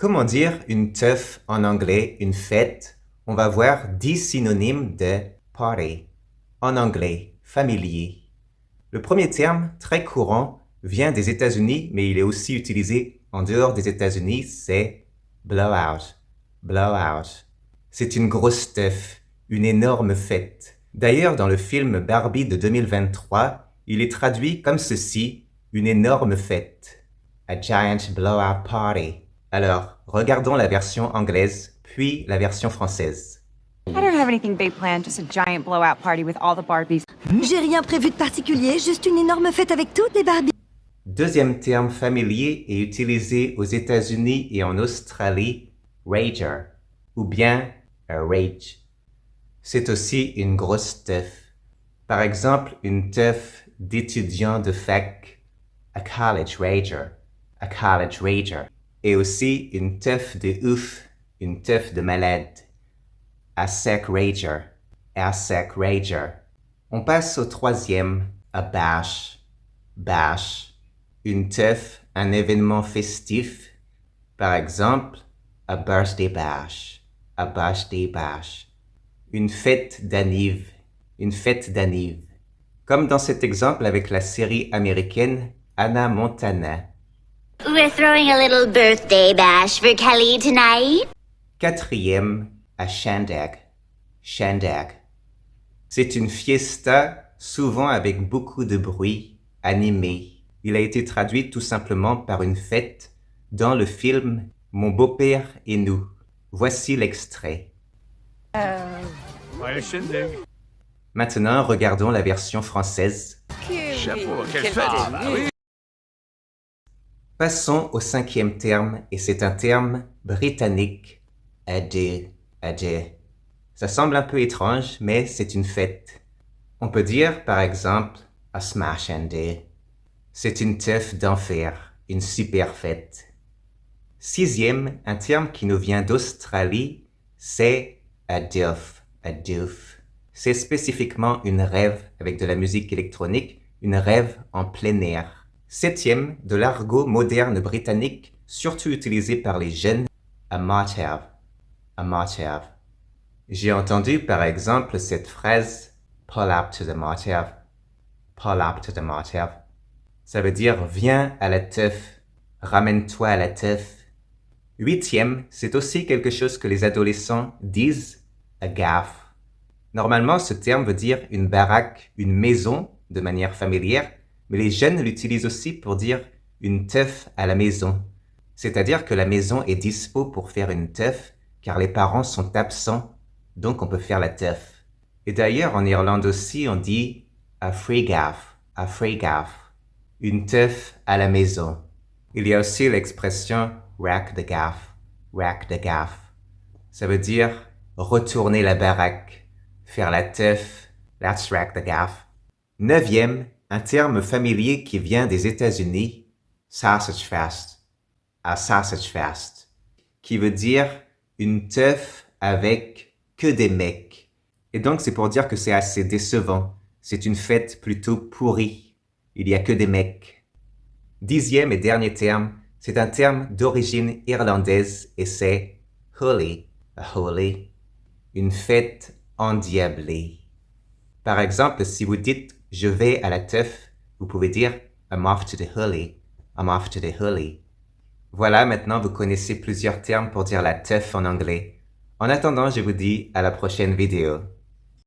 Comment dire une teuf en anglais, une fête? On va voir 10 synonymes de party. En anglais, familier. Le premier terme, très courant, vient des États-Unis, mais il est aussi utilisé en dehors des États-Unis, c'est blowout. Blowout. C'est une grosse teuf, une énorme fête. D'ailleurs, dans le film Barbie de 2023, il est traduit comme ceci, une énorme fête. A giant blowout party. Alors, regardons la version anglaise, puis la version française. I don't have anything big planned, just a giant blowout party with all the Barbies. J'ai rien prévu de particulier, juste une énorme fête avec toutes les Barbies. Deuxième terme familier et utilisé aux États-Unis et en Australie, rager, ou bien a rage. C'est aussi une grosse teuf. Par exemple, une teuf d'étudiant de fac, a college rager, a college rager. Et aussi une teuf de ouf, une teuf de malade, a sec rager, a sec rager. On passe au troisième, a bash, bash. Une teuf, un événement festif. Par exemple, a birthday bash, a birthday bash. Une fête d'anniv, une fête d'anniv. Comme dans cet exemple avec la série américaine Hannah Montana. We're throwing a little birthday bash for Kelly tonight. Quatrième, à shandag, shandag. C'est une fiesta, souvent avec beaucoup de bruit, animée. Il a été traduit tout simplement par une fête dans le film Mon beau-père et nous. Voici l'extrait. Maintenant, regardons la version française. Chapeau, quelle fête! Oui. Passons au cinquième terme, et c'est un terme britannique. Adieu, adieu. Ça semble un peu étrange, mais c'est une fête. On peut dire, par exemple, a smash and do. C'est une teuf d'enfer, une super fête. Sixième, un terme qui nous vient d'Australie, c'est a doof, a doof. C'est spécifiquement une rave avec de la musique électronique, une rave en plein air. Septième, de l'argot moderne britannique, surtout utilisé par les jeunes, a must-have, a must-have. J'ai entendu par exemple cette phrase « pull up to the must-have »,« pull up to the must-have ». Ça veut dire « viens à la teuf »,« ramène-toi à la teuf ». Huitième, c'est aussi quelque chose que les adolescents disent « a gaff ». Normalement, ce terme veut dire une baraque, une maison, de manière familière, mais les jeunes l'utilisent aussi pour dire une teuf à la maison. C'est-à-dire que la maison est dispo pour faire une teuf, car les parents sont absents, donc on peut faire la teuf. Et d'ailleurs, en Irlande aussi, on dit a free gaff, une teuf à la maison. Il y a aussi l'expression rack the gaff, rack the gaff. Ça veut dire retourner la baraque, faire la teuf, let's rack the gaff. Neuvième, un terme familier qui vient des États-Unis, sausage fest, a sausage fest, qui veut dire une teuf avec que des mecs. Et donc c'est pour dire que c'est assez décevant, c'est une fête plutôt pourrie, il y a que des mecs. Dixième et dernier terme, c'est un terme d'origine irlandaise et c'est holy, a holy, une fête endiablée. Par exemple, si vous dites « je vais à la teuf », vous pouvez dire « I'm off to the holy »,« I'm off to the holy ». Voilà, maintenant vous connaissez plusieurs termes pour dire la teuf en anglais. En attendant, je vous dis à la prochaine vidéo.